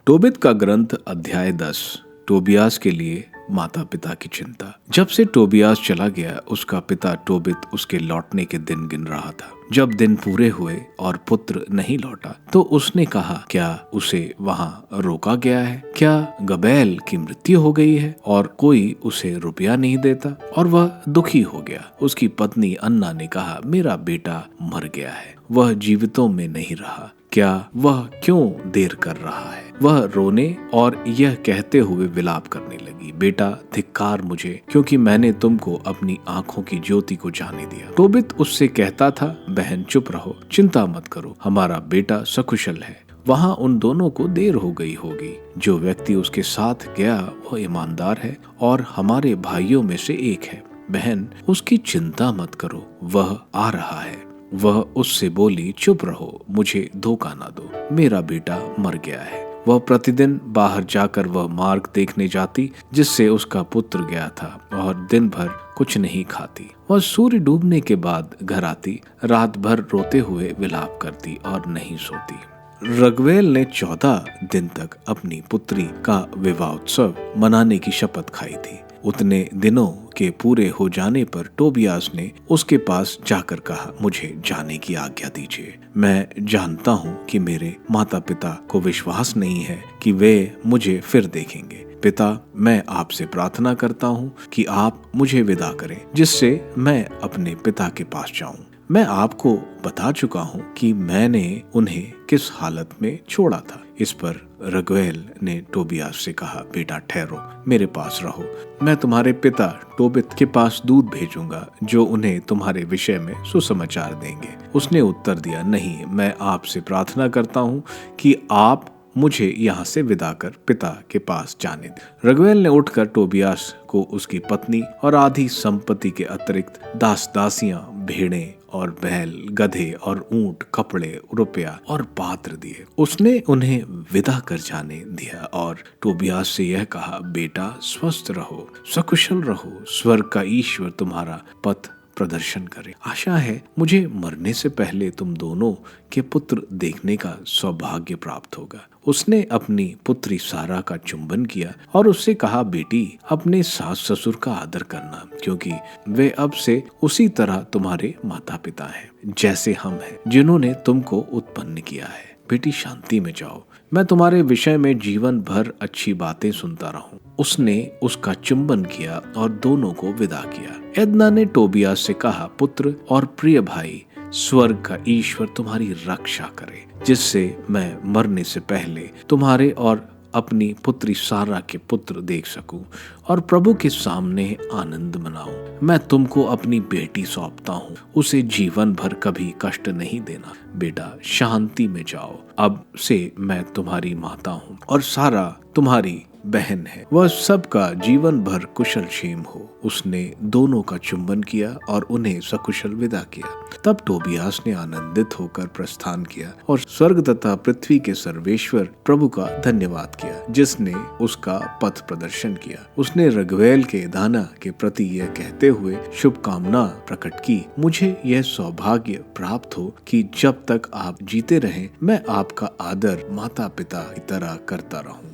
टोबित का ग्रंथ अध्याय 10। टोबियास के लिए माता पिता की चिंता। जब से टोबियास चला गया, उसका पिता टोबित उसके लौटने के दिन गिन रहा था। जब दिन पूरे हुए और पुत्र नहीं लौटा, तो उसने कहा, क्या उसे वहां रोका गया है? क्या गबैल की मृत्यु हो गई है और कोई उसे रुपया नहीं देता? और वह दुखी हो गया। उसकी पत्नी अन्ना ने कहा, मेरा बेटा मर गया है, वह जीवितों में नहीं रहा। क्या वह क्यों देर कर रहा है? वह रोने और यह कहते हुए विलाप करने लगी, बेटा धिक्कार मुझे, क्योंकि मैंने तुमको अपनी आंखों की ज्योति को जाने दिया। टोबित उससे कहता था, बहन चुप रहो, चिंता मत करो, हमारा बेटा सकुशल है। वहां उन दोनों को देर हो गई होगी। जो व्यक्ति उसके साथ गया वह ईमानदार है और हमारे भाइयों में से एक है। बहन उसकी चिंता मत करो, वह आ रहा है। वह उससे बोली, चुप रहो, मुझे धोखा ना दो, मेरा बेटा मर गया है। वह प्रतिदिन बाहर जाकर वह मार्ग देखने जाती जिससे उसका पुत्र गया था और दिन भर कुछ नहीं खाती। वह सूर्य डूबने के बाद घर आती, रात भर रोते हुए विलाप करती और नहीं सोती। रगवेल ने 14 दिन तक अपनी पुत्री का विवाह उत्सव मनाने की शपथ खाई थी। उतने दिनों के पूरे हो जाने पर टोबियास ने उसके पास जाकर कहा, मुझे जाने की आज्ञा दीजिए। मैं जानता हूँ कि मेरे माता पिता को विश्वास नहीं है कि वे मुझे फिर देखेंगे। पिता, मैं आपसे प्रार्थना करता हूँ कि आप मुझे विदा करें, जिससे मैं अपने पिता के पास जाऊँ। मैं आपको बता चुका हूँ कि मैंने उन्हें किस हालत में छोड़ा था। इस पर रगवेल ने टोबियास से कहा, बेटा ठहरो, मेरे पास रहो, मैं तुम्हारे पिता टोबित के पास दूत भेजूंगा जो उन्हें तुम्हारे विषय में सुसमाचार देंगे। उसने उत्तर दिया, नहीं, मैं आपसे प्रार्थना करता हूँ कि आप मुझे यहाँ से विदा कर पिता के पास जाने दें। रगवेल ने उठकर टोबियास को उसकी पत्नी और आधी संपत्ति के अतिरिक्त दास दासियां, भेड़ें और बैल, गधे और ऊंट, कपड़े, रुपया और पात्र दिए। उसने उन्हें विदा कर जाने दिया और टोबियास से यह कहा, बेटा स्वस्थ रहो, सकुशल रहो, स्वर्ग का ईश्वर तुम्हारा पथ प्रदर्शन करे। आशा है मुझे मरने से पहले तुम दोनों के पुत्र देखने का सौभाग्य प्राप्त होगा। उसने अपनी पुत्री सारा का चुंबन किया और उससे कहा, बेटी अपने सास ससुर का आदर करना, क्योंकि वे अब से उसी तरह तुम्हारे माता पिता हैं जैसे हम हैं, जिन्होंने तुमको उत्पन्न किया है। बेटी शांति में जाओ, मैं तुम्हारे विषय में जीवन भर अच्छी बातें सुनता रहूं। उसने उसका चुंबन किया और दोनों को विदा किया। एदना ने टोबियास से कहा, पुत्र और प्रिय भाई, स्वर्ग का ईश्वर तुम्हारी रक्षा करे, जिससे मैं मरने से पहले तुम्हारे और अपनी पुत्री सारा के पुत्र देख सकूं और प्रभु के सामने आनंद मनाऊं। मैं तुमको अपनी बेटी सौंपता हूं, उसे जीवन भर कभी कष्ट नहीं देना। बेटा शांति में जाओ, अब से मैं तुम्हारी माता हूं और सारा तुम्हारी बहन है। वह सबका जीवन भर कुशल क्षेम हो। उसने दोनों का चुंबन किया और उन्हें सकुशल विदा किया। तब टोबियास ने आनंदित होकर प्रस्थान किया और स्वर्ग तथा पृथ्वी के सर्वेश्वर प्रभु का धन्यवाद किया, जिसने उसका पथ प्रदर्शन किया। उसने रगवेल के दाना के प्रति यह कहते हुए शुभकामना प्रकट की, मुझे यह सौभाग्य प्राप्त हो कि जब तक आप जीते रहें, मैं आपका आदर माता पिता की तरह करता रहूं।